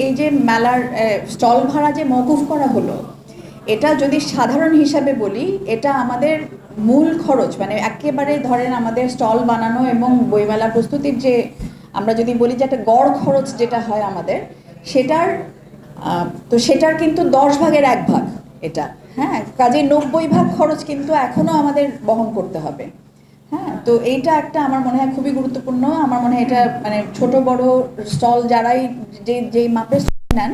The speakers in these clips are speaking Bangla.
এই যে মেলার স্টল ভাড়া যে মওকুফ করা হলো, এটা যদি সাধারণ হিসাবে বলি, এটা আমাদের মূল খরচ, মানে একেবারে ধরেন আমাদের স্টল বানানো এবং বইমেলা প্রস্তুতির যে আমরা যদি বলি যে একটা গড় খরচ যেটা হয় আমাদের, সেটার সেটার কিন্তু 10 ভাগের 1 ভাগ এটা। হ্যাঁ, কাজে 90 ভাগ খরচ কিন্তু এখনো আমাদের বহন করতে হবে। হ্যাঁ, তো এইটা একটা আমার মনে হয় খুবই গুরুত্বপূর্ণ। আমার মনে হয় এটা মানে ছোট বড় স্টল যারাই যেই মাপের নেন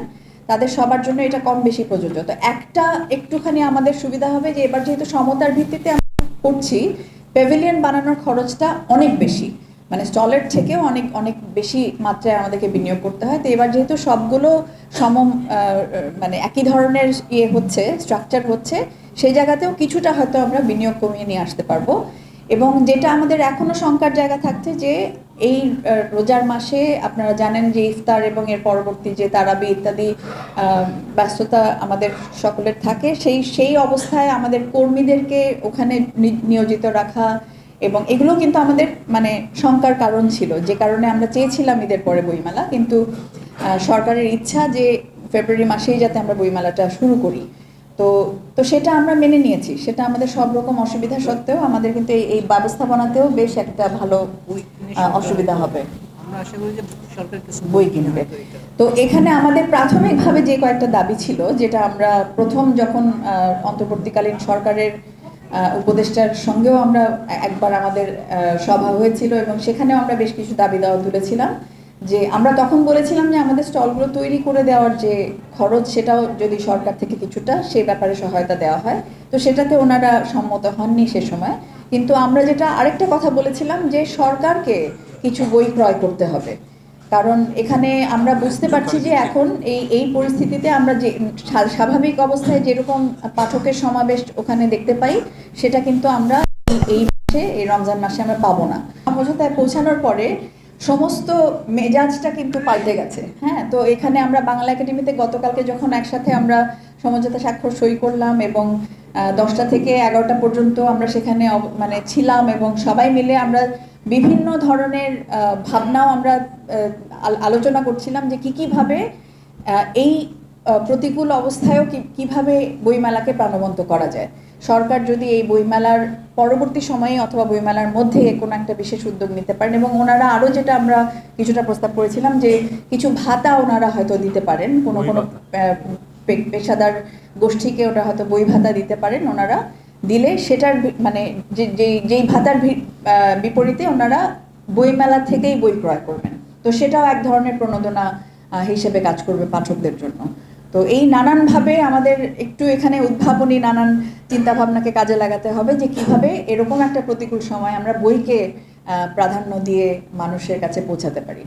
তাদের সবার জন্য এটা কম বেশি প্রযোজ্য। তো একটা একটুখানি আমাদের সুবিধা হবে যে এবার যেহেতু সমতার ভিত্তিতে আমরা করছি, প্যাভিলিয়ন বানানোর খরচটা অনেক বেশি, মানে স্টলের থেকেও অনেক অনেক বেশি মাত্রায় আমাদেরকে বিনিয়োগ করতে হয়। তো এবার যেহেতু সবগুলো মানে একই ধরনের হচ্ছে, স্ট্রাকচার হচ্ছে, সেই জায়গাতেও কিছুটা হয়তো আমরা বিনিয়োগ কমিয়ে নিয়ে আসতে পারবো। এবং যেটা আমাদের এখনো শঙ্কার জায়গা থাকছে যে এই রোজার মাসে আপনারা জানেন যে ইফতার এবং এর পরবর্তী যে তারাবি ইত্যাদি ব্যস্ততা আমাদের সকলের থাকে, সেই অবস্থায় আমাদের কর্মীদেরকে ওখানে নিয়োজিত রাখা এবং এগুলো কিন্তু আমাদের মানে শঙ্কার কারণ ছিল, যে কারণে আমরা চেয়েছিলাম ঈদের পরে বইমেলা, কিন্তু সরকারের ইচ্ছা যে ফেব্রুয়ারি মাসেই যাতে আমরা বইমেলাটা শুরু করি। তো তো সেটা আমরা মেনে নিয়েছি। সেটা আমাদের সব রকম অসুবিধা সত্ত্বেও আমাদের কিন্তু এই ব্যবস্থাপনাতেও বেশ একটা ভালো অসুবিধা হবে। আমরা আশা করি যে সরকার কিছু বই কিনবে। তো এখানে আমাদের প্রাথমিকভাবে যে কয়েকটা দাবি ছিল, যেটা আমরা প্রথম যখন অন্তর্বর্তীকালীন সরকারের উপদেষ্টার সঙ্গেও আমরা একবার আমাদের সভা হয়েছিল এবং সেখানেও আমরা বেশ কিছু দাবি দাওয়া তুলেছিলাম। যে আমরা তখন বলেছিলাম যে আমাদের স্টলগুলো তৈরি করে দেওয়ার যে খরচ, সেটাও যদি সরকার থেকে কিছুটা সেই ব্যাপারে সহায়তা দেওয়া হয়। তো সেটাতে ওনারা সম্মত হননি সে সময়। কিন্তু আমরা যেটা আরেকটা কথা বলেছিলাম যে সরকারকে কিছু বই ক্রয় করতে হবে, কারণ এখানে আমরা বুঝতে পারছি যে এখন এই পরিস্থিতিতে আমরা যে স্বাভাবিক অবস্থায় যেরকম পাঠকের সমাবেশ ওখানে দেখতে পাই, সেটা কিন্তু আমরা এই মাসে, এই রমজান মাসে আমরা পাবো না। সমঝোতায় পৌঁছানোর পরে সমস্ত মেজাজটা কিন্তু পাল্টে গেছে। হ্যাঁ, তো এখানে আমরা বাংলা একাডেমিতে গতকালকে যখন একসাথে আমরা সমঝোতা স্বাক্ষর সই করলাম এবং 10টা থেকে 11টা পর্যন্ত আমরা সেখানে মানে ছিলাম এবং সবাই মিলে আমরা বিভিন্ন ধরনের ভাবনাও আমরা আলোচনা করছিলাম যে কিভাবে এই প্রতিকূল অবস্থায়ও কিভাবে বইমেলাকে প্রাণবন্ত করা যায়। সরকার যদি এই বইমেলার পরবর্তী সময়ে অথবা বইমেলার মধ্যে কোনো একটা বিশেষ উদ্যোগ নিতে পারেন, এবং ওনারা আরও যেটা আমরা কিছুটা প্রস্তাব করেছিলাম যে কিছু ভাতা ওনারা হয়তো দিতে পারেন, কোনো কোনো পেশাদার গোষ্ঠীকে ওটা হয়তো বই ভাতা দিতে পারেন ওনারা, দিলে সেটার মানে যেই ভাতার বিপরীতে ওনারা বইমেলা থেকেই বই ক্রয় করবেন। তো সেটাও এক ধরনের প্রণোদনা হিসেবে কাজ করবে পাঠকদের জন্য। তো এই নানানভাবে আমাদের একটু এখানে উদ্ভাবনী নানান চিন্তাভাবনাকে কাজে লাগাতে হবে যে কিভাবে এরকম একটা প্রতিকূল সময় আমরা বইকে প্রাধান্য দিয়ে মানুষের কাছে পৌঁছাতে পারি।